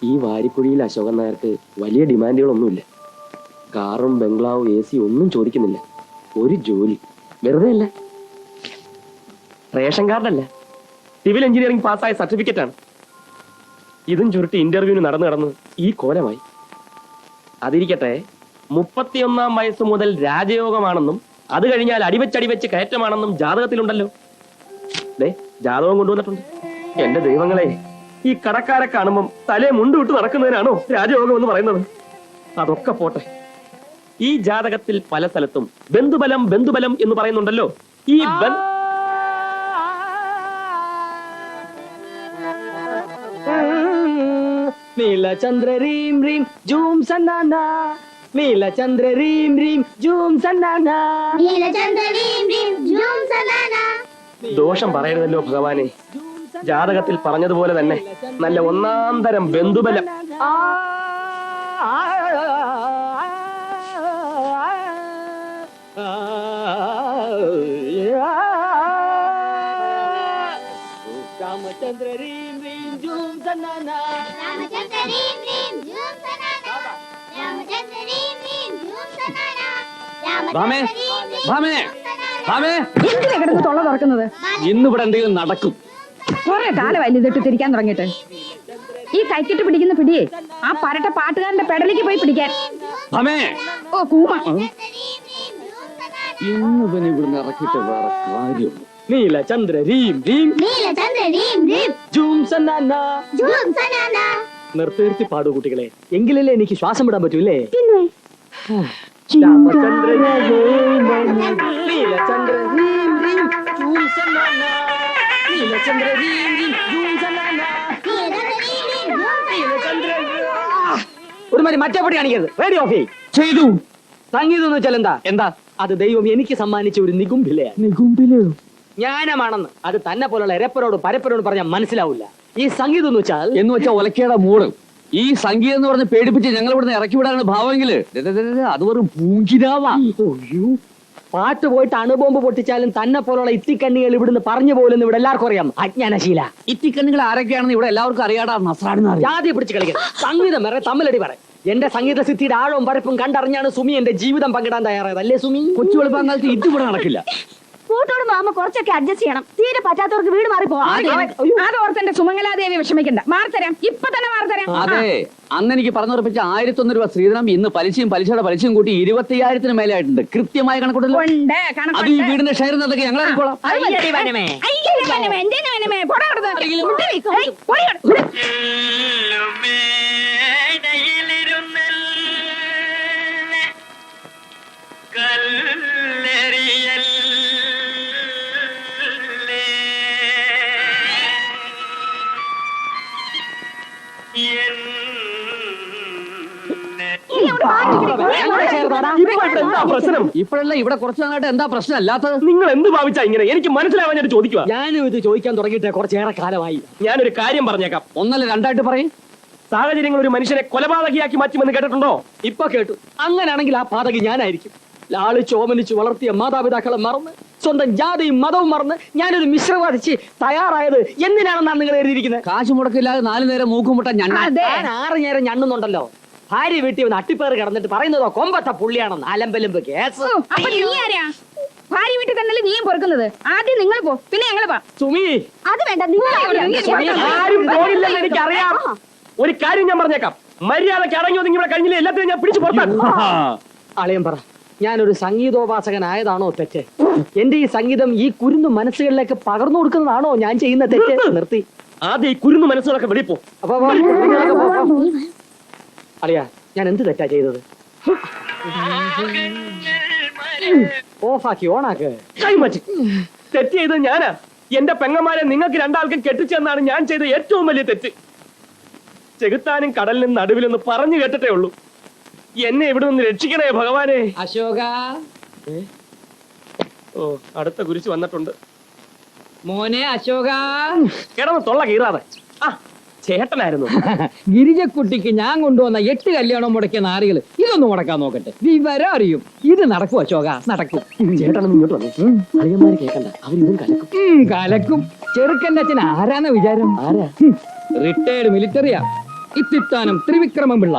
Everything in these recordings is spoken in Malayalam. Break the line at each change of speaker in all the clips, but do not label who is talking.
ഈ വാരിക്കുഴിയിൽ അശോകൻ നായർക്ക് വലിയ ഡിമാൻഡുകളൊന്നുമില്ല. കാറും ബംഗ്ലാവും AC ഒന്നും ചോദിക്കുന്നില്ല. ഒരു ജോലി വെറുതെ അല്ല, റേഷൻ കാർഡല്ല, സിവിൽ എഞ്ചിനീയറിംഗ് പാസ്സായ സർട്ടിഫിക്കറ്റ് ആണ്. ഇതും ചുരുട്ടി ഇന്റർവ്യൂവിന് നടന്നു ഈ കോലമായി. അതിരിക്കട്ടെ, 31-ാം വയസ്സ് മുതൽ രാജയോഗമാണെന്നും അത് കഴിഞ്ഞാൽ അടിവെച്ചടിവെച്ച് കയറ്റമാണെന്നും ജാതകത്തിലുണ്ടല്ലോ. ജാതകം കൊണ്ടുവന്നിട്ടുണ്ട്. എന്റെ ദൈവങ്ങളെ, ഈ കടക്കാരെ കാണുമ്പം തലേ മുണ്ടുവിട്ട് നടക്കുന്നതിനാണോ രാജയോഗം എന്ന് പറയുന്നത്? അതൊക്കെ പോട്ടെ, ഈ ജാതകത്തിൽ പല സ്ഥലത്തും ബന്ധുബലം ബന്ധുബലം എന്ന് പറയുന്നുണ്ടല്ലോ. ഈ
നീലചന്ദ്ര റീം റീം ജൂം സന്നാന, നീലചന്ദ്ര റീം റീം ജൂം സന്നാന,
നീലചന്ദ്ര റീം റീം ജൂം സന്നാന.
ദോഷം പറയരുതല്ലോ ഭഗവാനെ. ജാതകത്തിൽ പറഞ്ഞതുപോലെ തന്നെ നല്ല ഒന്നാം തരം ബന്ധുബലം.
രാമചന്ദ്ര റീം റീം ജൂം സന്നാന,
രാമചന്ദ്ര റീം റീം ജൂം സന്നാന, രാമചന്ദ്ര റീം റീം ജൂം സന്നാന, രാമചന്ദ്ര റീം റീം
ഭാമേ, ഭാമേ,
എന്തിനാ കിടന്ന് തൊള്ള തുറക്കുന്നത്?
ഇന്നിവിടെ എന്തെങ്കിലും നടക്കും.
കുറെ കാലമല്ല ഇതിട്ട് തിരിക്കാൻ തുടങ്ങിയിട്ട്. ഈ കൈക്കിട്ട് പിടിക്കുന്ന പിടിയേ ആ പരട്ട പാട്ടുകാരന്റെ പെടലിക്ക് പോയി പിടിക്കാൻ.
ഭാമേ,
ഓ കൂമ,
ഇന്ന് പിന്നെ ഇവിടുന്ന് ഇറക്കിയിട്ട് വേറെ കാര്യമുള്ളൂ.
നീലചന്ദ്ര റീം റീം
നീലചന്ദ്ര റീം റീം
ജൂം സന്നാന.
ജൂം സന്നാന.
നിർത്തി പാടൂ കുട്ടികളെ, എങ്കിലല്ലേ എനിക്ക് ശ്വാസം വിടാൻ പറ്റൂല്ലേ?
പിന്നെ
രാമചന്ദ്ര നീലചന്ദ്ര റീം റീം ജൂം സന്നാന, നീലചന്ദ്ര റീം റീം ജൂം സന്നാന, നീലചന്ദ്ര. ഒരുമാതിരി മറ്റേ പടി കാണിക്കരുത്. റേഡിയോ ഓഫ്
ചെയ്തു.
സംഗീതം എന്ന് വെച്ചാൽ എന്താ?
എന്താ
അത് ദൈവം എനിക്ക് സമ്മാനിച്ച ഒരു നികുംഭിലയാണ്.
നികുംബിലോ?
ജ്ഞാനമാണെന്ന് അത് തന്നെ പോലുള്ള എരപ്പരോട് പരപ്പരോട് പറഞ്ഞാൽ മനസ്സിലാവില്ല. ഈ സംഗീതം എന്ന് വെച്ചാൽ
ഒലക്കേടെ മൂട്. ഈ സംഗീതം എന്ന് പറഞ്ഞ് പേടിപ്പിച്ച് ഞങ്ങൾ ഇവിടുന്ന് ഇറക്കി വിടാനാണ് ഭാവമെങ്കില് അത് വെറും പൂങ്കിരാവാ.
പാട്ട് പോയിട്ട് അണുബോംബ് പൊട്ടിച്ചാലും തന്നെ പോലുള്ള ഇത്തിക്കണ്ണികൾ ഇവിടുന്ന് പറഞ്ഞു പോലെന്ന് ഇവിടെ എല്ലാവർക്കും അറിയാം. അജ്ഞാനശീല.
ഇത്തിക്കണ്ണുകൾ ആരൊക്കെയാണെന്ന് ഇവിടെ എല്ലാവർക്കും അറിയാടാ. നസ്രാണെന്ന്
ജാതി പിടിച്ച് കളിക്കണം. സംഗീതം വേറെ തമ്മിലടി പറ. എന്റെ സംഗീത സിദ്ധിയുടെ ആഴവും പരപ്പും കണ്ടറിഞ്ഞാണ് സുമി എന്റെ ജീവിതം പങ്കിടാൻ തയ്യാറായത്. അല്ലേ സുമി?
കൊച്ചു വെളുപ്പാങ്കാലത്ത് ഇതിവിടെ നടക്കില്ല.
കൂട്ടോട് മാമ കുറച്ചൊക്കെ അഡ്ജസ്റ്റ് ചെയ്യണം. തീരെ പറ്റാത്തവർക്ക് വീട് മാറി പോവാം. അത് ഓർത്തെന്റെ സുമംഗലാദേവി വിഷമിക്കണ്ട. മാറിത്തരാം, ഇപ്പൊ തന്നെ മാറിത്തരാം.
അതെ, അന്ന് എനിക്ക് പറഞ്ഞുറപ്പിച്ച 1001 രൂപ ശ്രീധനം ഇന്ന് പലിശയും പലിശയുടെ പലിശയും കൂട്ടി 25,000 മേലെ ആയിട്ടുണ്ട്. കൃത്യമായ കണക്കൂട്ടല്ലോ. അത് ഈ വീടിന്റെ ഷെയർ എന്നതൊക്കെ ഞങ്ങൾ അറിയിക്കോളാം. ഇപ്പോഴല്ല, ഇവിടെ കുറച്ചു നാളായിട്ട് എന്താ പ്രശ്നം അല്ലാത്തത്?
നിങ്ങൾ എന്ത് ഭാവിച്ചാ ഇങ്ങനെ? എനിക്ക് മനസ്സിലാവാൻ ചോദിക്കുക.
ഞാനും ഇത് ചോദിക്കാൻ തുടങ്ങിയിട്ട് കുറച്ചേറെ കാലമായി.
ഞാനൊരു കാര്യം പറഞ്ഞേക്കാം.
ഒന്നല്ല രണ്ടായിട്ട് പറയും.
സാഹചര്യങ്ങൾ ഒരു മനുഷ്യനെ കൊലപാതകിയാക്കി മാറ്റുമെന്ന് കേട്ടിട്ടുണ്ടോ?
ഇപ്പൊ കേട്ടു. അങ്ങനെയാണെങ്കിൽ ആ പാതകി ഞാനായിരിക്കും. ലാളിച്ച് ഓമനിച്ച് വളർത്തിയ മാതാപിതാക്കളെ മറന്ന് സ്വന്തം ജാതിയും മതവും മറന്ന് ഞാനൊരു മിശ്രവാദിച്ച് തയ്യാറായത് എന്തിനാണെന്നാണ് നിങ്ങൾ എഴുതിയിരിക്കുന്നത്?
കാശ് മുടക്കില്ലാതെ 4 നേരം മൂക്കുമുട്ട
ഞാൻ 6 നേരം ഞണ്ണുന്നുണ്ടല്ലോ. ഭാര്യ വീട്ടിൽ വന്ന് അട്ടിപ്പേറ് കിടന്നിട്ട് പറയുന്നതോ കൊമ്പത്ത പുള്ളിയാണെന്ന്. അലമ്പലമ്പ് കേസ്.
ഭാര്യ വീട്ടിൽ തന്നെ നീയും പൊറുക്കുന്നത്. ആദ്യം നിങ്ങൾ പോ, പിന്നെ ഞങ്ങള് പോ.
സുമി,
അത് വേണ്ട, നിങ്ങൾ
ആരും പോകില്ലെന്ന് എനിക്കറിയാം. ഒരു കാര്യം ഞാൻ പറഞ്ഞേക്കാം. മര്യാദക്ക് അടങ്ങി ഒതുങ്ങി ഇവിടെ കഴിഞ്ഞില്ല. എല്ലാത്തിനും ഞാൻ പിടിച്ചു പുറത്താക്കും.
അളിയൻ പറ, ഞാനൊരു സംഗീതോപാസകനായതാണോ തെറ്റ്? എന്റെ ഈ സംഗീതം ഈ കുരുന്നു മനസ്സുകളിലേക്ക് പകർന്നു കൊടുക്കുന്നതാണോ ഞാൻ ചെയ്യുന്ന തെറ്റ്? നിർത്തി.
ആദ്യം ഈ കുരുന്നു മനസ്സുകളൊക്കെ വെളിപ്പോ.
അപ്പൊ അറിയാ, ഞാൻ എന്ത് തെറ്റാ ചെയ്തത്? ഓഫാക്കി ഓണാക്ക്.
കൈമാറ്റി. തെറ്റ് ചെയ്തത് ഞാനാ. എന്റെ പെങ്ങന്മാരെ നിങ്ങൾക്ക് രണ്ടാൾക്കും കെട്ടിച്ചെന്നാണ് ഞാൻ ചെയ്ത ഏറ്റവും വലിയ തെറ്റ്. ചെകുത്താനും കടലിനും നടുവിലൊന്ന് പറഞ്ഞു കേട്ടിട്ടേ ഉള്ളൂ. എന്നെ ഇവിടെ നിന്ന് രക്ഷിക്കണേ ഭഗവാനെ.
അശോക,
ഓ, അടുത്ത കുരിശ് വന്നിട്ടുണ്ട്.
മോനെ അശോക,
കിടന്ന് തൊള്ള കീറാതെ. ആ, ചേട്ടനായിരുന്നു.
ഗിരിജക്കുട്ടിക്ക് ഞാൻ കൊണ്ടുവന്ന 8 കല്യാണം മുടക്കിയ നാരികൾ ഇതൊന്നും മുടക്കാൻ നോക്കട്ടെ. വിവരം അറിയും. ഇത് നടക്കും അശോക, നടക്കും.
ചേട്ടനൊന്നും ഇങ്ങോട്ട് വന്നു. അളിയന്മാര് കേൾക്കണ്ട, അവരിതും കലക്കും.
കലക്കും. ചെറുക്കൻ്റെ അച്ഛൻ ആരാന്ന വിചാരം?
ആരാ?
റിട്ടയർഡ് മിലിറ്ററിയാ. ഇത്തിത്താനം ത്രിവിക്രമം പിള്ള.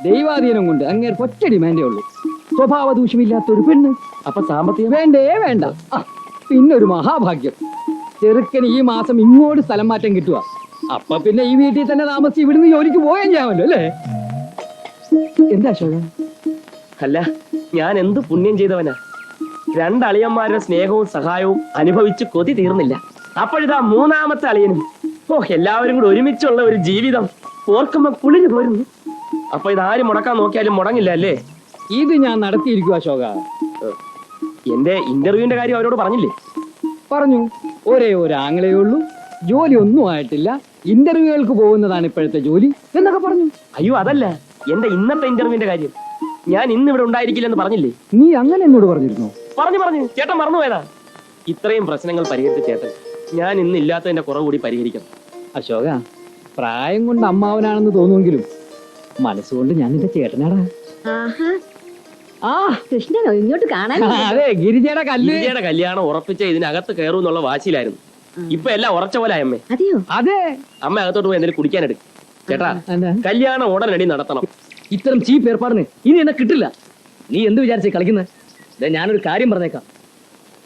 ദൈവാധീനം കൊണ്ട് അങ്ങേർക്ക് ഒറ്റ ഡിമാൻഡേ ഉള്ളൂ, സ്വഭാവ ദൂഷ്യമില്ലാത്തൊരു പെണ്ണ്.
അപ്പൊ സാമ്പത്തികം
വേണ്ടേ വേണ്ട. പിന്നൊരു മഹാഭാഗ്യം, ചെറുക്കന് ഈ മാസം ഇങ്ങോട്ട് സ്ഥലം മാറ്റം കിട്ടുക. അപ്പൊ പിന്നെ ഈ വീട്ടിൽ തന്നെ താമസിച്ച് ഇവിടുന്ന് ജോലിക്ക് പോയാൽ ചെയ്യാമല്ലോ അല്ലേ? എന്താ അശോക?
അല്ല, ഞാൻ എന്ത് പുണ്യം ചെയ്തവനാ. രണ്ടളിയന്മാരുടെ സ്നേഹവും സഹായവും അനുഭവിച്ച് കൊതി തീർന്നില്ല. അപ്പോഴിതാ മൂന്നാമത്തെ അളിയനും. ഓ, എല്ലാവരും കൂടെ ഒരുമിച്ചുള്ള ഒരു ജീവിതം ഓർക്കുമ്പോ കുളിര് പോരുന്നു. അപ്പൊ ഇതാരും മുടക്കാൻ നോക്കിയാലും മുടങ്ങില്ല അല്ലേ?
ഇത് ഞാൻ നടത്തിയിരിക്കും അശോക.
എന്റെ ഇന്റർവ്യൂവിന്റെ കാര്യം അവരോട് പറഞ്ഞില്ലേ?
പറഞ്ഞു, ഒരേ ഒരു ആങ്ങളേ ഉള്ളൂ, ജോലി ഒന്നും ആയിട്ടില്ല, ഇന്റർവ്യൂകൾക്ക് പോകുന്നതാണ് ഇപ്പോഴത്തെ ജോലി എന്നൊക്കെ പറഞ്ഞു.
അയ്യോ, അതല്ല, എന്റെ ഇന്നത്തെ ഇന്റർവ്യൂവിന്റെ കാര്യം. ഞാൻ ഇന്ന് ഇവിടെ ഉണ്ടായിരിക്കില്ലെന്ന് പറഞ്ഞില്ലേ?
നീ അങ്ങനെ എന്നോട് പറഞ്ഞിരുന്നോ?
പറഞ്ഞു ചേട്ടൻ മറന്നുപോയതാ. ഇത്രയും പ്രശ്നങ്ങൾ പരിഹരിച്ച ചേട്ടൻ ഞാൻ ഇന്ന് ഇല്ലാത്തതിന്റെ കുറവ് കൂടി പരിഹരിക്കണം.
അശോക, പ്രായം കൊണ്ട് അമ്മാവനാണെന്ന് തോന്നുമെങ്കിലും മനസ്സുകൊണ്ട് ഞാൻ നിന്റെ ചേട്ടനാടാ.
ആഹാ,
ആ
കൃഷ്ണനോ ഇങ്ങോട്ട് കാണാൻ?
അതെ, ഗിരിജയുടെ കല്ല്.
ഇന്ത്യയുടെ കല്യാണം ഉറപ്പിച്ച ഇതിനകത്ത് കയറും എന്നുള്ള വാശിയിലായിരുന്നു. ഇപ്പൊ എല്ലാം ഉറച്ച പോലെ അമ്മേ.
അതെയോ?
അതെ,
അമ്മ അകത്തോട്ട് പോയി എന്തെങ്കിലും കുടിക്കാനെടുക്കും. ചേട്ടാ,
എന്താ?
കല്യാണം ഉടനടി നടത്തണം.
ഇത്തരം ചീപ്പ് ഏർപ്പാടിന് ഇനി എന്നെ കിട്ടില്ല. നീ എന്ത് വിചാരിച്ചേ കളിക്കുന്നത്? ഞാനൊരു കാര്യം പറഞ്ഞേക്കാം,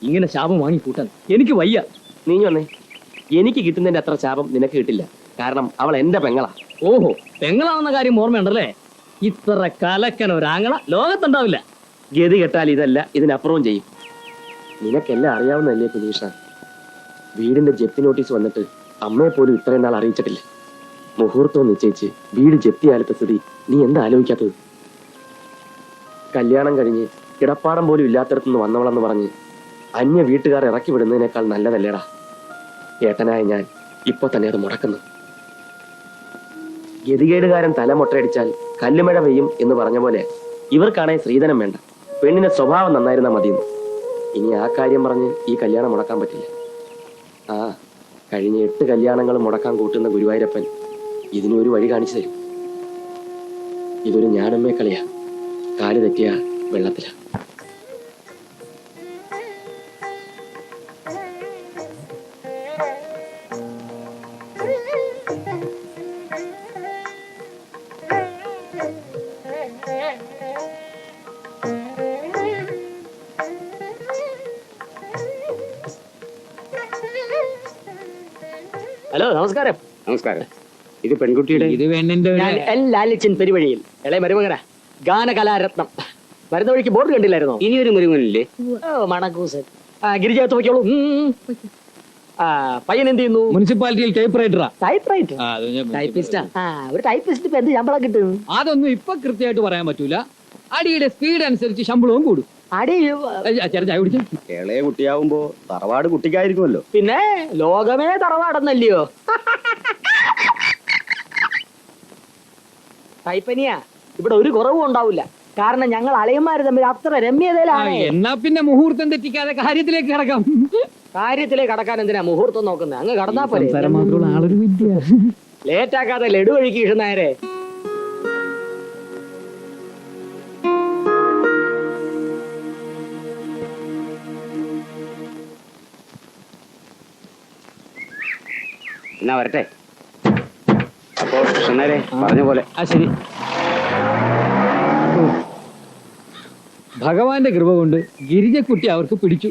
ഇങ്ങനെ ശാപം വാങ്ങി കൂട്ടാൻ എനിക്ക് വയ്യ.
നീ വന്നേ. എനിക്ക് കിട്ടുന്നതിന്റെ അത്ര ശാപം നിനക്ക് കിട്ടില്ല. കാരണം അവൾ എന്റെ പെങ്ങളാ.
ഓഹോ, പെങ്ങളാണെന്ന കാര്യം ഓർമ്മയുണ്ടല്ലേ? ഇത്ര കലക്കൻ ഒരാങ്ങള ലോകത്തുണ്ടാവില്ല.
ഗതി കെട്ടാൽ ഇതല്ല, ഇതിനപ്പുറവും ചെയ്യും. നിനക്കെല്ലാം അറിയാവുന്നതല്ലേ കുനീഷ? വീടിന്റെ ജപ്തി നോട്ടീസ് വന്നിട്ട് അമ്മയെ പോലും ഇത്രയും നാൾ അറിയിച്ചിട്ടില്ല. മുഹൂർത്തം നിശ്ചയിച്ച് വീട് ജപ്തിയാലത്തെ സ്ഥിതി നീ എന്താ ആലോചിക്കാത്തത്? കല്യാണം കഴിഞ്ഞ് കിടപ്പാടം പോലും ഇല്ലാത്തടത്തുനിന്ന് വന്നവളെന്ന് പറഞ്ഞ് അന്യ വീട്ടുകാർ ഇറക്കി വിടുന്നതിനേക്കാൾ നല്ലതല്ലേടാ. ഏട്ടനായ ഞാൻ ഇപ്പൊ തന്നെ അത് മുടക്കുന്നു. ഗതികേടുകാരൻ തല മൊട്ടയടിച്ചാൽ കല്ലുമഴ പെയ്യും എന്ന് പറഞ്ഞ പോലെ ഇവർക്കാണെങ്കിൽ സ്ത്രീധനം വേണ്ട, പെണ്ണിന്റെ സ്വഭാവം നന്നായിരുന്നാ മതിയെന്ന്. ഇനി ആ കാര്യം പറഞ്ഞ് ഈ കല്യാണം മുടക്കാൻ പറ്റില്ല. ആ, കഴിഞ്ഞ 8 കല്യാണങ്ങൾ മുടക്കാൻ കൂട്ടുന്ന ഗുരുവായൂരപ്പൻ ഇതിനൊരു വഴി കാണിച്ചു തരും. ഇതൊരു ഞാനമ്മേ കളിയാ. കാല് തെറ്റിയ വെള്ളത്തിലാ.
ഹലോ, നമസ്കാരം.
നമസ്കാരം. ഇത് പെൺകുട്ടിയുടെ
ഇത് പെണ്ണിന്റെ
ഞാൻ എൽ ലാലിച്ചൻ പെരുവഴിയിൽ ഇളയ മരുമകനാ, ഗാനകലാരത്നം. വരുന്ന വഴിക്ക് ബോർഡ് കണ്ടില്ലായിരുന്നോ?
ഇനിയൊരു മുരുകനില്ലേ?
ഓ, മണക്കൂസൻ. ഗിരിജാത്ത് വയ്ക്കോളൂ. പയ്യൻ എന്ത് ചെയ്യുന്നു?
മുനിസിപ്പാലിറ്റിയിൽ ടൈപ്പ് റൈറ്ററാ.
ടൈപ്പ് റൈറ്റർ,
ടൈപ്പിസ്റ്റാ.
ഒരു ടൈപ്പിസ്റ്റ് ഇപ്പൊ എന്ത് ശമ്പളം കിട്ടും?
അതൊന്നും ഇപ്പൊ കൃത്യമായിട്ട് പറയാൻ പറ്റൂല. അടിയുടെ സ്പീഡ് അനുസരിച്ച് ശമ്പളവും കൂടും.
അടി
ചേട്ടൻ ചായ കുടിച്ചു.
ഇളയ കുട്ടിയാവുമ്പോ തറവാട് കുട്ടിക്കായിരിക്കുമല്ലോ.
പിന്നെ ലോകമേ തറവാടെന്നല്ലയോ? കൈപ്പനിയാ, ഇവിടെ ഒരു കുറവും ഉണ്ടാവില്ല. കാരണം ഞങ്ങൾ അളിയന്മാര് തമ്മിൽ അത്ര രമ്യതയിലാണ്.
എന്നാ പിന്നെ മുഹൂർത്തം തെറ്റിക്കാതെ കാര്യത്തിലേക്ക് കിടക്കാം.
കാര്യത്തിലേക്ക് കടക്കാൻ എന്തിനാ മുഹൂർത്തം നോക്കുന്നത്? അങ്ങ് കടന്നാ പോലെ.
സംസാരം മാത്രമുള്ള ആളൊരു വിദ്യ.
ലേറ്റാക്കാതെ ലഡു ഒഴുക്കി ഇടുന്നേരെ.
എന്നാ വരട്ടെ. അപ്പോ കൃഷ്ണരെ പറഞ്ഞ പോലെ.
ആ, ശരി. ഭഗവാന്റെ കൃപ കൊണ്ട് ഗിരിജക്കുട്ടി അവർക്ക് പിടിച്ചു.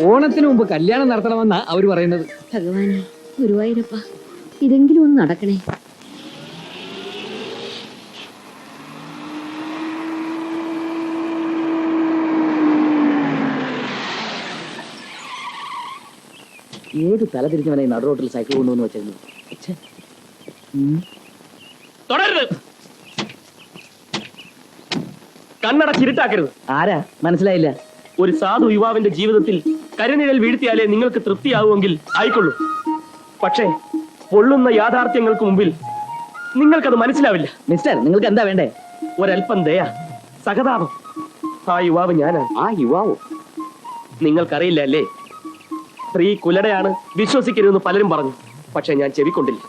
ഓണത്തിന് മുമ്പ് കല്യാണം നടത്തണമെന്നാ അവര് പറയുന്നത്.
ഭഗവാനെ, ഗുരുവായൂരപ്പ, ഇതെങ്കിലും ഒന്ന് നടക്കണേ.
ഏത് തല തിരിഞ്ഞവനെ നടു റോട്ടിൽ സൈക്കിൾ കൊണ്ടുവന്ന് വെച്ചിരുന്നു?
തുടരുത്. കണ്ണടച്ചിരുട്ടാക്കരുത്.
ആരാ? മനസ്സിലായില്ല.
ഒരു സാധു യുവാവിന്റെ ജീവിതത്തിൽ കരിനിഴൽ വീഴ്ത്തിയാലേ നിങ്ങൾക്ക് തൃപ്തിയാവുമെങ്കിൽ ആയിക്കൊള്ളൂ. പക്ഷേ പൊള്ളുന്ന യാഥാർത്ഥ്യങ്ങൾക്ക് മുമ്പിൽ നിങ്ങൾക്കത് മനസ്സിലാവില്ല.
മിസ്റ്റർ, നിങ്ങൾക്ക് എന്താ വേണ്ടേ?
ഒരല്പം ദയ, സഹതാപം. ആ യുവാവ് ഞാനാണ്.
ആ യുവാവോ?
നിങ്ങൾക്കറിയില്ല അല്ലേ? സ്ത്രീ കുലടയാണ്, വിശ്വസിക്കരുതെന്ന് പലരും പറഞ്ഞു. പക്ഷെ ഞാൻ ചെവിക്കൊണ്ടില്ല.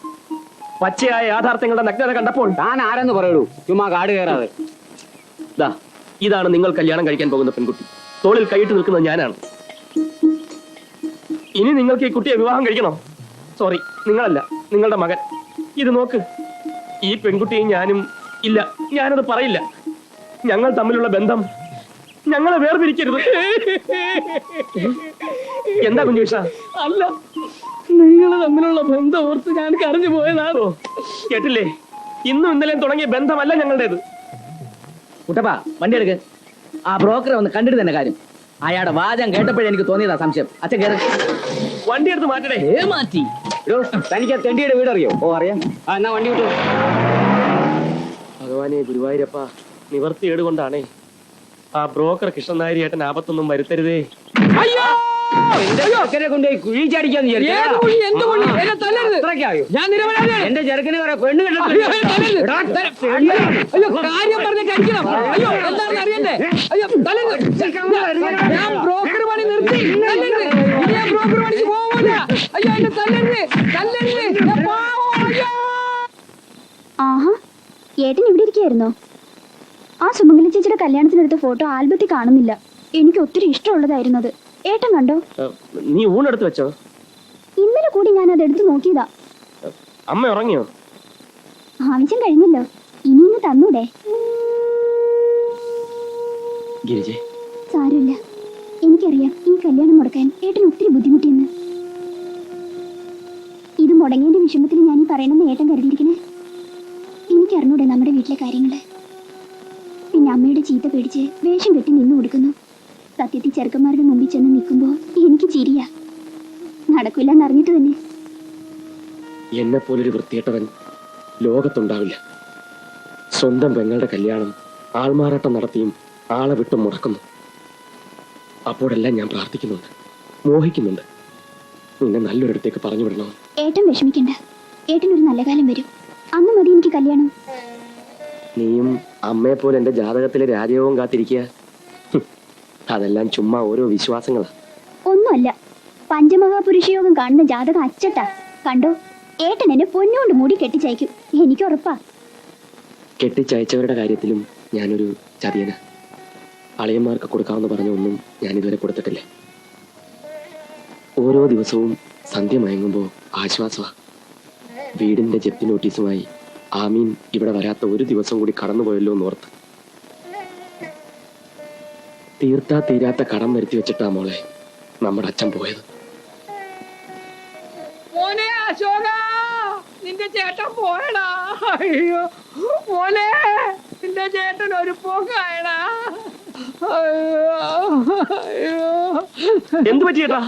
പച്ചയായ യാഥാർത്ഥ്യങ്ങളുടെ നഗ്നത കണ്ടപ്പോൾ
താൻ ആരെന്ന് പറയൂ, ചുമ്മാ കാട് കയറാതെ.
ദാ, ഇതാണ് നിങ്ങൾ കല്യാണം കഴിക്കാൻ പോകുന്ന പെൺകുട്ടി. തോളിൽ കൈയിട്ട് നിൽക്കുന്നത് ഞാനാണ്. ഇനി നിങ്ങൾക്ക് ഈ കുട്ടിയെ വിവാഹം കഴിക്കണോ? സോറി, നിങ്ങളല്ല, നിങ്ങളുടെ മകൻ. ഇത് നോക്ക്. ഈ പെൺകുട്ടിയും ഞാനും ഇല്ല, ഞാനത് പറയില്ല. ഞങ്ങൾ തമ്മിലുള്ള ബന്ധം ഞങ്ങളെ വേർപിരിക്കരുത്. എന്താ കുഞ്ഞുഷ?
അല്ല, നിങ്ങൾ തമ്മിലുള്ള ബന്ധം ഓർത്ത് ഞാൻ കരഞ്ഞു പോയതാണോ?
കേട്ടില്ലേ? ഇന്നും ഇന്നലെയും തുടങ്ങിയ ബന്ധമല്ല ഞങ്ങളുടേത്.
കുട്ടപ്പാ, വണ്ടി എടുക്ക്. ആ ബ്രോക്കറെ ഒന്ന് കണ്ടിട്ട് തന്നെ കാര്യം. അയാളുടെ വാചകം കേട്ടപ്പോഴേ എനിക്ക് തോന്നിയതാ സംശയം. അച്ഛൻ കയറി
വണ്ടി എടുത്ത് മാറ്റടേ.
മാറ്റി.
തനിക്ക് ആ തെണ്ടിയുടെ വീട് അറിയോ? ഓ അറിയാം. ആ എന്നാ വണ്ടി വിട്ടു.
ഭഗവാനെ ഗുരുവായൂരപ്പ, നിവർത്തിയേട് കൊണ്ടാണേ ആ ബ്രോക്കർ കൃഷ്ണൻ നായരി ഏട്ടൻ ആപത്തൊന്നും വരുത്തരുതേ.
അയ്യോ!
എന്റെ ചെറുക്കനെ കൊണ്ടുപോയി കുഴി ചാടിക്കാന്ന്
ഏത്
വിചാരിച്ചാ?
കുഴി? എന്ത് കുഴി? എന്നെ തല്ലരുത്.
അത്രയ്ക്കായോ?
ഞാൻ നിരപരാധിയാണ്.
എന്റെ ചെറുക്കനെ കുറെ പെണ്ണ്
അയ്യോ, എന്നെ തല്ലരുത്. അയ്യോ, കാര്യം പറഞ്ഞ കഴിക്കണം. അയ്യോ, എന്താണെന്ന് അറിയണ്ടേ? അയ്യോ, തല്ലരുത്. ഞാൻ ബ്രോക്കർ പണി നിർത്തി. തല്ലരുത്. ഇനി ഞാൻ ബ്രോക്കർ പണിക്ക് പോവില്ല. അയ്യോ, എന്നെ തല്ലരുത്. തല്ലരുത്. ഞാൻ പാവം. അയ്യോ.
ആഹാ, ഏട്ടൻ ഇവിടെ ഇരിക്കുകയായിരുന്നോ? ആ സുമംഗലി ചേച്ചിയുടെ കല്യാണത്തിനെടുത്ത ഫോട്ടോ ആൽബത്തിൽ കാണുന്നില്ല. എനിക്ക് ഒത്തിരി ഇഷ്ടമുള്ളതായിരുന്നു അത്. ഏട്ടൻ കണ്ടോ?
നീ ഊണെടുത്ത് വെച്ചോ?
ഇന്നലെ കൂടി ഞാൻ അത് എടുത്ത് നോക്കിയതാ.
അമ്മ ഉറങ്ങിയോ?
ആവശ്യം കഴിഞ്ഞല്ലോ, ഇനി ഇന്ന് തന്നൂടെ?
ഗിരിജെ,
സാരമില്ല, എനിക്കറിയാം ഈ കല്യാണം മുടക്കാൻ ഏട്ടൻ ഒത്തിരി ബുദ്ധിമുട്ടിയെന്ന്. ഇത് മുടങ്ങിയതിന്റെ വിഷമത്തിൽ ഞാൻ ഈ പറയണമെന്ന് ഏട്ടൻ കരുതിയിരിക്കണേ. എനിക്കറിഞ്ഞൂടെ നമ്മുടെ വീട്ടിലെ കാര്യങ്ങള്. പിന്നെ അമ്മയുടെ ചീത്ത പേടിച്ച് വേഷം കെട്ടി നിന്നു കൊടുക്കുന്നു. സത്യത്തിൽ ചെറുക്കന്മാരുടെ മുമ്പിൽ ചെന്ന് നിൽക്കുമ്പോ എനിക്ക് ചിരിയാ. നടക്കില്ലെന്ന് അറിഞ്ഞിട്ട് തന്നെ.
എന്നെ പോലൊരു വൃത്തികെട്ടവൻ ലോകത്തുണ്ടാവില്ല. സ്വന്തം പെങ്ങളുടെ കല്യാണം ആൾമാറാട്ടം നടത്തിയും ആളെ വിട്ടും മുടക്കുന്നു. അപ്പോഴെല്ലാം ഞാൻ പ്രാർത്ഥിക്കുന്നുണ്ട്, മോഹിക്കുന്നുണ്ട്, നിന്നെ നല്ലൊരിടത്തേക്ക് പറഞ്ഞു വിടണം.
ഏട്ടൻ വിഷമിക്കണ്ട, ഏട്ടനൊരു നല്ല കാലം വരും. അന്ന് മതി എനിക്ക് കല്യാണം.
നീയും അമ്മയെ പോലെ എന്റെ ജാതകത്തിലെ രാജയോഗം കാത്തിരിക്കുക. അതെല്ലാം ചുമ്മാ ഓരോ വിശ്വാസങ്ങളാ.
ഒന്നുമല്ല, പഞ്ചമഹാപുരുഷയോഗം കാണുന്ന ജാതകം അച്ചട്ടാ. കണ്ടോ, ഏട്ടൻ എന്നെ പൊന്നുകൊണ്ട് മൂടി കെട്ടിച്ചയക്കും. എനിക്ക് ഉറപ്പാ.
കെട്ടിച്ചയച്ചവരുടെ കാര്യത്തിലും ഞാനൊരു ചതിയന. അളിയന്മാർക്ക് കൊടുക്കാമെന്ന് പറഞ്ഞ ഒന്നും ഞാൻ ഇതുവരെ കൊടുത്തിട്ടില്ല. ഓരോ ദിവസവും സന്ധ്യ മയങ്ങുമ്പോൾ ആശ്വാസമാ. വീടിന്റെ ജപ്തി നോട്ടീസുമായി ആമീൻ ഇവിടെ വരാത്ത ഒരു ദിവസം കൂടി കടന്നുപോയല്ലോ എന്നോർത്ത്. തീർത്താ തീരാത്ത കടം വരുത്തി വെച്ചിട്ടാ മോളെ നമ്മുടെ അച്ഛൻ പോയത്.
മോനെ അശോക, നിന്റെ ചേട്ടൻ പോയടാ. അയ്യോ മോനെ, നിന്റെ ചേട്ടൻ ഒരു പോകായടാ.
എന്ത് പറ്റിയേട്ടാ?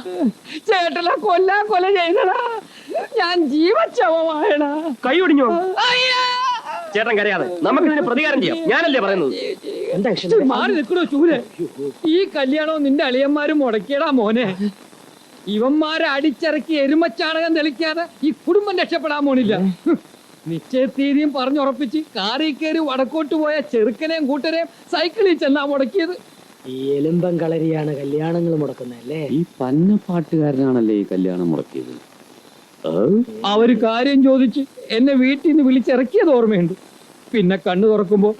ചേട്ടനെ കൊല ചെയ്തടാ. ഞാൻ ജീവച്ചവമായടാ.
കൈ ഒടിഞ്ഞോ?
അയ്യോ!
ചേട്ടൻ കരയാതെ, നമുക്കിതിന് പ്രതികാരം ചെയ്യാം. ഞാനല്ലേ പറയുന്നത്.
ഇച്ചിരി മാറി നിൽക്കണോ ചൂല്? ഈ കല്യാണവും നിന്റെ അളിയന്മാരും മുടക്കിയടാ മോനെ. ഇവന്മാരെ അടിച്ചിറക്കി എരുമച്ചാണകം തെളിക്കാതെ ഈ കുടുംബം രക്ഷപ്പെടാൻ പോണില്ല. നിശ്ചയത്തീയതിയും പറഞ്ഞുറപ്പിച്ച് കാറിൽ കയറി വടക്കോട്ട് പോയ ചെറുക്കനെയും കൂട്ടരെയും സൈക്കിളിൽ ചെന്നാ മുടക്കിയത്.
ഈ എലുമ്പം കളരിയാണ് കല്യാണങ്ങൾ മുടക്കുന്നല്ലേ?
ഈ പന്നപ്പാട്ടുകാരനാണല്ലേ ഈ കല്യാണം മുടക്കിയത്?
അവര് കാര്യം ചോദിച്ച് എന്നെ വീട്ടിൽ നിന്ന് വിളിച്ചിറക്കിയത് ഓർമ്മയുണ്ട്. പിന്നെ കണ്ണു തുറക്കുമ്പോ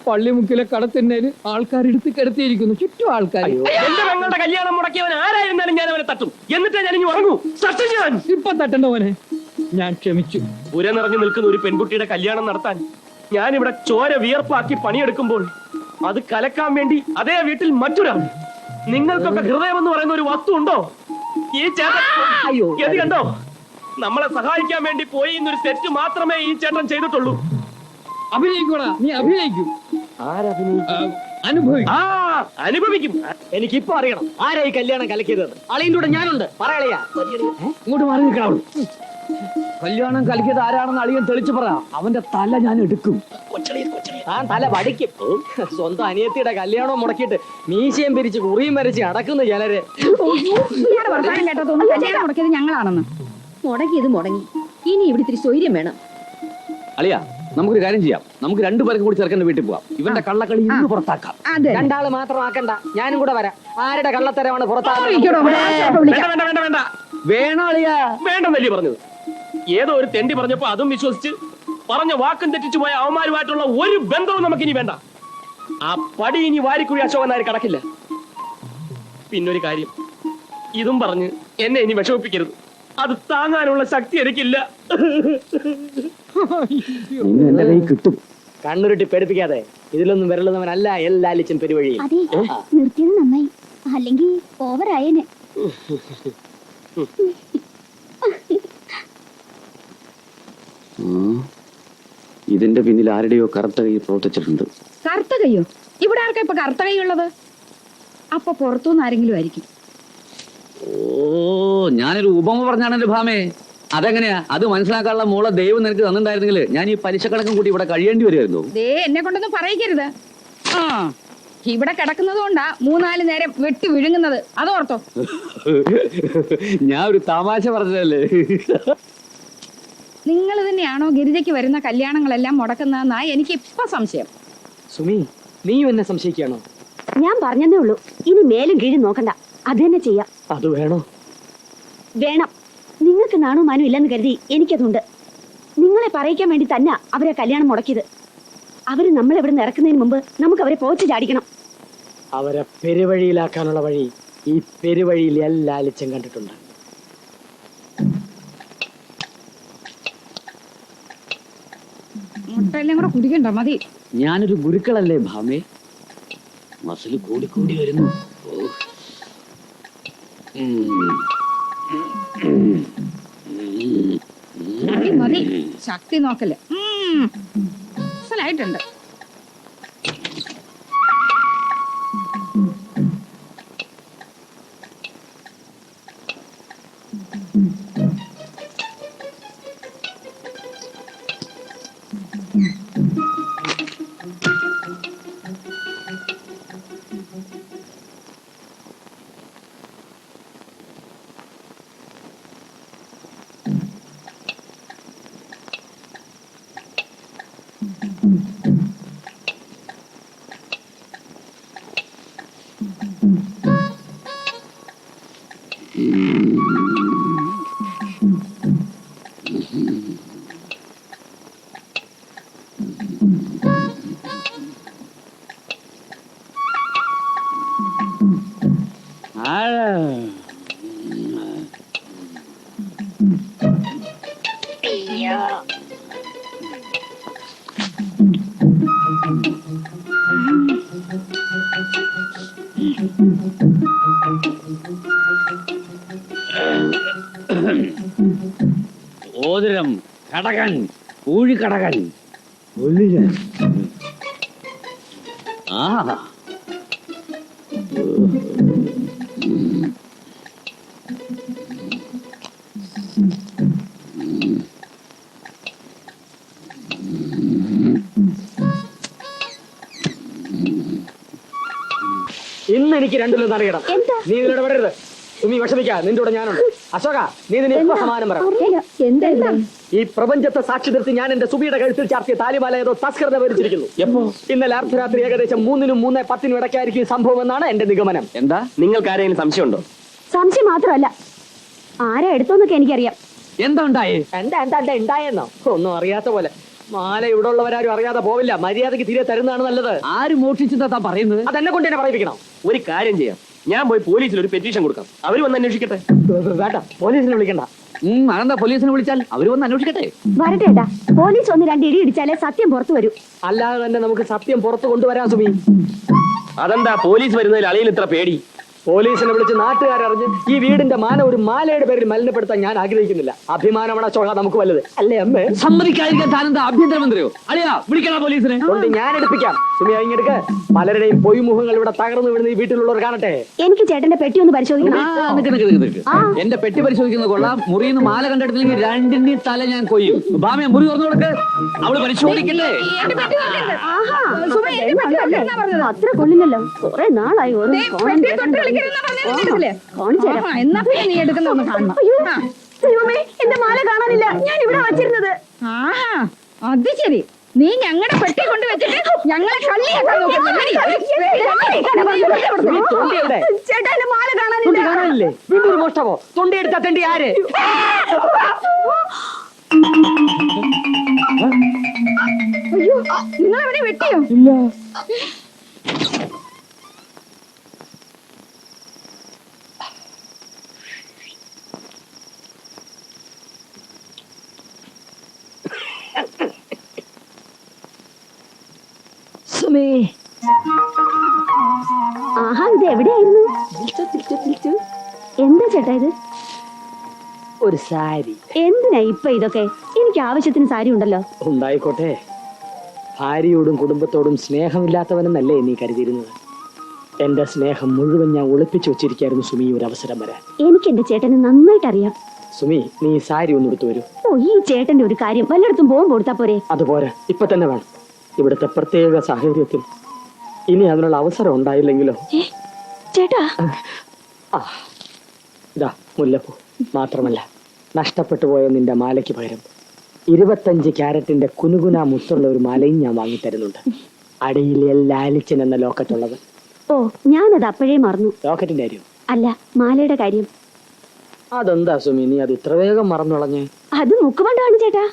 പള്ളിമുക്കിലെ കടത്തിന്നേല് ആൾക്കാരെടുത്ത് കിടത്തിയിരിക്കുന്നു, ചുറ്റും ആൾക്കാർ.
എന്റെ പെങ്ങളുടെ കല്യാണം മുടക്കിയവൻ ആരായിരുന്നാലും ഞാൻ അവനെ തട്ടും. എന്നിട്ടേ ഞാൻ ഇനി ഉറങ്ങൂ. തട്ടും ഞാൻ.
ഇപ്പൊ തട്ടണ്ടവനെ ഞാൻ ക്ഷമിച്ചു.
പുര നിറഞ്ഞു നിൽക്കുന്ന ഒരു പെൺകുട്ടിയുടെ കല്യാണം നടത്താൻ ഞാനിവിടെ ചോര വിയർപ്പാക്കി പണിയെടുക്കുമ്പോൾ അത് കലക്കാൻ വേണ്ടി അതേ വീട്ടിൽ മറ്റൊരാൾ. നിങ്ങൾക്കൊക്കെ ഹൃദയം എന്ന് പറയുന്ന ഒരു വസ്തു ഉണ്ടോ? ഈ ചേട്ടൻ ഗതി കണ്ടോ? നമ്മളെ സഹായിക്കാൻ വേണ്ടി പോയി എന്നൊരു തെറ്റ് മാത്രമേ ഈ ചേട്ടൻ ചെയ്തിട്ടുള്ളൂ.
അഭിനയിക്കൂടാ, നീ അഭിനയിക്കും.
അനുഭവിക്കും.
എനിക്കിപ്പോ അറിയണം ആരാ ഈ കല്യാണം കലക്കിയത്. അളിയൻ്റെ കൂടെ ഞാനുണ്ട്. പറയളയാ, ഇങ്ങോട്ട് മാറി നിൽക്കണം.
കല്യാണം കളിക്കിയത് ആരാണെന്ന് അളിയൻ തെളിച്ചു പറ. അവന്റെ തല ഞാൻ എടുക്കും.
ആ തല വടിക്കും. സ്വന്തം അനിയത്തിയുടെ കല്യാണം മുടക്കിയിട്ട് മീശയും പിരിച്ച് കുറിയും വരച്ച് അടക്കുന്ന ചിലര്.
വർത്താനം കേട്ടതൊന്നും കല്യാണം മുടക്കിയത് ഞങ്ങളാണെന്ന്. മുടങ്ങിയത് മുടങ്ങി. ഇനി ഇവിടെ ഇത്തിരി സ്വൈര്യം വേണം.
അളിയ, നമുക്കൊരു കാര്യം ചെയ്യാം. നമുക്ക് രണ്ടുപേർക്കും കൂടി ചെറുക്കന്റെ വീട്ടിൽ പോവാം. ഇവന്റെ കള്ളക്കളി ഇന്ന് പുറത്താക്കാം.
അതെ,
രണ്ടാള് മാത്രം ആക്കണ്ട, ഞാനും കൂടെ വരാം. ആരുടെ കള്ളത്തരമാണ് പുറത്താക്കുന്നത്?
വേണ്ട.
വേണോ അളിയ?
വേണ്ടെന്നല്ലേ പറഞ്ഞത്? ഏതോ ഒരു തെണ്ടി പറഞ്ഞപ്പോ അതും വിശ്വസിച്ച് പറഞ്ഞ വാക്കും തെറ്റിച്ചു പോയ അവന്മാരുമായിട്ടുള്ള ഒരു ബന്ധവും നമുക്കിനി വേണ്ട. ആ പടി ഇനി വാരിക്കുഴി അശോകൻ നായർ കടക്കില്ല. പിന്നൊരു കാര്യം, ഇതും പറഞ്ഞ് എന്നെ ഇനി വിഷമിപ്പിക്കരുത്. അത് താങ്ങാനുള്ള ശക്തി എനിക്കില്ല.
നിന്നെ എന്റെ കൈ കിട്ടും.
കണ്ണുരുട്ടി പേടിപ്പിക്കാതെ. ഇതിലൊന്നും വിരളുന്നവനല്ല എല്ലാലിച്ചും പെരുവഴിയിൽ.
അതെ നിർത്തിയത് നന്നായി, അല്ലെങ്കിൽ ഓവറായേനെ.
ഇതിന്റെ പിന്നിൽ ആരുടെയോ കറുത്ത കൈ പ്രവർത്തിച്ചിട്ടുണ്ട്.
കറുത്ത കൈയോ? ഇവിടെ ആർക്കാ ഇപ്പൊ കറുത്ത കൈ ഉള്ളത്? അപ്പൊ പുറത്തുനിന്ന് ആരെങ്കിലും ആയിരിക്കും.
ഓ, ഞാനൊരു ഉപമ പറഞ്ഞാണ് എന്റെ ഭാമേ. അതെങ്ങനെയാ? അത് മനസ്സിലാക്കാനുള്ള മോളെ ദൈവം നിനക്ക് തന്നിട്ടുണ്ടായിരുന്നെങ്കിൽ ഞാൻ ഈ പലിശ കണക്കും കൂട്ടി ഇവിടെ കഴിയേണ്ടി വരുമായിരുന്നു.
ദേ എന്നെ കൊണ്ടൊന്നും പറയിക്കരുത്. ആ ഇവിടെ കിടക്കുന്നത് കൊണ്ടാ 3-4 നേരം വെട്ടി വിഴുങ്ങുന്നത്, അതോർത്തോ.
ഞാൻ ഒരു തമാശ പറഞ്ഞതല്ലേ.
നിങ്ങൾ തന്നെയാണോ ഗിരിജയ്ക്ക് വരുന്ന കല്യാണങ്ങളെല്ലാം മുടക്കുന്നതെന്നാ എനിക്ക് ഇപ്പൊ സംശയം.
സുമി, നീയും എന്നെ സംശയിക്കുകയാണോ?
ഞാൻ പറഞ്ഞതേ ഉള്ളൂ, ഇനി മേലും കീഴും നോക്കണ്ട, അത് തന്നെ ചെയ്യാം.
അത് വേണോ?
വേണം. നിങ്ങൾക്ക് നാണോ മാനോ ഇല്ലെന്ന് കരുതി എനിക്കതുണ്ട്. നിങ്ങളെ പറയിക്കാൻ വേണ്ടി തന്നെ അവരെ കല്യാണം മുടക്കിയത്. അവര് നമ്മളെ ഇവിടെ നിന്ന് ഇറക്കുന്നതിന് മുമ്പ് നമുക്ക് അവരെ പോച്ച് ചാടിക്കണം.
അവരെ പെരുവഴിയിലാക്കാനുള്ള വഴി ഈ പെരുവഴിയിൽ എല്ലാലിച്ചും കണ്ടിട്ടുണ്ട്.
മുട്ടയെല്ലാം കൂടെ കുടിക്കണ്ട, മതി.
ഞാനൊരു ഗുരുക്കളല്ലേ ഭാമേ. മസിൽ കൂടി കൂടി വരുന്നു.
മതി മതി, ശക്തി നോക്കല്. മനസ്സിലായിട്ടുണ്ട്.
ഓതിരം കടകൻ ഊഴിക്കടകൻ ആ
ഇന്ന് എനിക്ക് രണ്ടിലും അറിയണം. നീ ഇതിലൂടെ വിടരുത്. സുമി വിഷമിക്കാ, നിന്റെ കൂടെ ഞാനുണ്ട്. അശോക, നീ ഇതിന് ഇപ്പൊ സമാനം പറ. ഈ പ്രപഞ്ചത്തെ സാക്ഷി നിർത്തി ഞാൻ എന്റെ സുബിയുടെ കഴുത്തിൽ ചാർത്തിയ താലിമാല ഏതോ തസ്കൃത ഭരിച്ചിരിക്കുന്നു.
എപ്പോ?
ഇന്നലെ അർദ്ധരാത്രി ഏകദേശം 3-നും 3:10 ഇടയ്ക്കായിരിക്കും സംഭവം എന്നാണ് എന്റെ നിഗമനം.
എന്താ?
നിങ്ങൾക്ക് ആരെങ്കിലും സംശയമുണ്ടോ?
സംശയം മാത്രമല്ല, ആരാ എടുത്തോന്നൊക്കെ എനിക്കറിയാം.
എന്താ ഉണ്ടായേ?
എന്താ ഉണ്ടായെന്നോ? ഒന്നും അറിയാത്ത പോലെ. മാല ഇവിടെ ഉള്ളവരാരും അറിയാതെ പോവില്ല. മര്യാദക്ക് തിരെ തരുന്നതാണ് നല്ലത്.
ആര് മോഷ്ടിച്ചെന്താ താൻ പറയുന്നത്?
അതെന്നെ കൊണ്ട് തന്നെ പറയിപ്പിക്കണം.
ഒരു കാര്യം ചെയ്യാം, ഞാൻ പോയി പോലീസിൽ ഒരു പെറ്റീഷൻ കൊടുക്കാം, അവര് വന്ന് അന്വേഷിക്കട്ടെ.
വേണ്ട, പോലീസിനെ വിളിക്കണ്ട.
അതെന്താ? പോലീസിനെ വിളിച്ചാൽ അവര് വന്ന് അന്വേഷിക്കട്ടെ.
വരട്ടെ ഏട്ടാ, പോലീസ് 1-2 ഇടി ഇടിച്ചാലേ സത്യം പുറത്തു വരൂ.
അല്ലാതെ തന്നെ നമുക്ക് സത്യം പുറത്തു കൊണ്ടുവരാൻ സുമി.
അതെന്താ പോലീസ് വരുന്നതിൽ അളിയിൽ ഇത്ര പേടി?
പോലീസിനെ വിളിച്ച് നാട്ടുകാരറിഞ്ഞ് ഈ വീടിന്റെ മാനം ഒരു മാലയുടെ പേരിൽ മലിനപ്പെടുത്താൻ ഞാൻ ആഗ്രഹിക്കുന്നില്ല. അഭിമാനമാണ് ചോള നമുക്ക് വലുത്, അല്ലേ അമ്മേ?
സമ്മതിക്കാതിരിക്കാൻ താനെന്താ ആഭ്യന്തരമന്ത്രിയോ? അളിയാ, വിളിക്കണ പോലീസിനെ.
കൊണ്ട് ഞാൻ എടുപ്പിക്കാം. സുമി ഇങ്ങെടുക്ക്. പലരുടെയും പൊയ്മുഖങ്ങൾ ഇവിടെ തകർന്നു വീഴുന്ന ഈ വീട്ടിലുള്ളവർ കാണട്ടെ.
എനിക്ക് ചേട്ടന്റെ പെട്ടി ഒന്ന് പരിശോധിക്കണം.
എന്റെ പെട്ടി പരിശോധിക്കുന്നത് കൊള്ളാം. മുറിന്ന് മാല കണ്ടെടുത്തില്ലെങ്കിൽ രണ്ടിന്റെയും തല ഞാൻ കൊയ്യും. ബാമയെ മുറി തുറന്നു കൊടുക്ക്, അവള് പരിശോധിക്കട്ടെ.
ആഹാ, അത്ര കൊള്ളില്ലല്ലോ. കുറെ നാളായി ഓരോ
എന്നാ പിന്നെ നീ എടുക്കുന്ന കാണണം.
ദൈവമേ, എന്റെ മാല കാണാനില്ല. ഞാൻ ഇവിടെ വച്ചിരുന്നത്.
ആഹാ, അത് ശരി. നീ ഞങ്ങളുടെ പെട്ടി കൊണ്ട് വെച്ചിട്ട് ഞങ്ങളെ കളിയാക്കാൻ
ചേട്ടാ, എന്റെ മാല കാണാനില്ല.
കാണാനില്ലേ? വീണ്ടും ഒരു മോഷ്ടമോ? തൊണ്ടിയെടുത്ത തെണ്ടി ആര്?
അയ്യോ, നിങ്ങളവനെ വെട്ടിയോ?
ഇല്ല.
സുമേ
ആഹാ ഇത് എവിടെയായിരുന്നു? എന്താ ചേട്ടാ ഇത്?
ഒരു സാരി
എന്തിനാ ഇപ്പൊ ഇതൊക്കെ? എനിക്ക് ആവശ്യത്തിന് സാരി ഉണ്ടല്ലോ.
ഉണ്ടായിക്കോട്ടെ. ഭാര്യയോടും കുടുംബത്തോടും സ്നേഹമില്ലാത്തവനെന്നല്ലേ നീ കരുതിയിരുന്നത്? എന്റെ സ്നേഹം മുഴുവൻ ഞാൻ ഒളിപ്പിച്ചു വെച്ചിരിക്കായിരുന്നു സുമി, ഒരു അവസരം വരാൻ.
എനിക്ക് എന്റെ ചേട്ടനെ നന്നായിട്ട് അറിയാം.
സുമി, നീ ഈ സാരി ഒന്ന് എടുത്തു വരൂ.
ഓ, ഈ ചേട്ടന്റെ ഒരു കാര്യം വല്ലയിടത്തും പോകുമ്പോ കൊടുത്താ പോരെ?
അതുപോലെ ഇപ്പൊ തന്നെ വേണം. ഇവിടുത്തെ പ്രത്യേക സാഹചര്യത്തിൽ ഇനി അതിനുള്ള അവസരം ഉണ്ടായില്ലെങ്കിലോ?
ചേട്ടാ,
ഇതാ മുല്ലപ്പൂ. മാത്രമല്ല, നഷ്ടപ്പെട്ടു പോയ നിന്റെ മാലയ്ക്ക് പകരം 25 ക്യാരറ്റിന്റെ കുനുകുന മുത്തുള്ള ഒരു മാലയും ഞാൻ വാങ്ങിത്തരുന്നുണ്ട്. അടിയിൽ ലാലിച്ചൻ എന്ന ലോക്കറ്റ് ഉള്ളത്.
ഓ, ഞാനത് അപ്പോഴേ മറന്നു.
ലോക്കറ്റിന്റെ കാര്യം
അല്ല, മാലയുടെ കാര്യം.
അതെന്താ സുമി നീ അത് ഇത്ര വേഗം മറന്നുളഞ്ഞേ?
അത് മുക്കുകൊണ്ടാണ് ചേട്ടാ.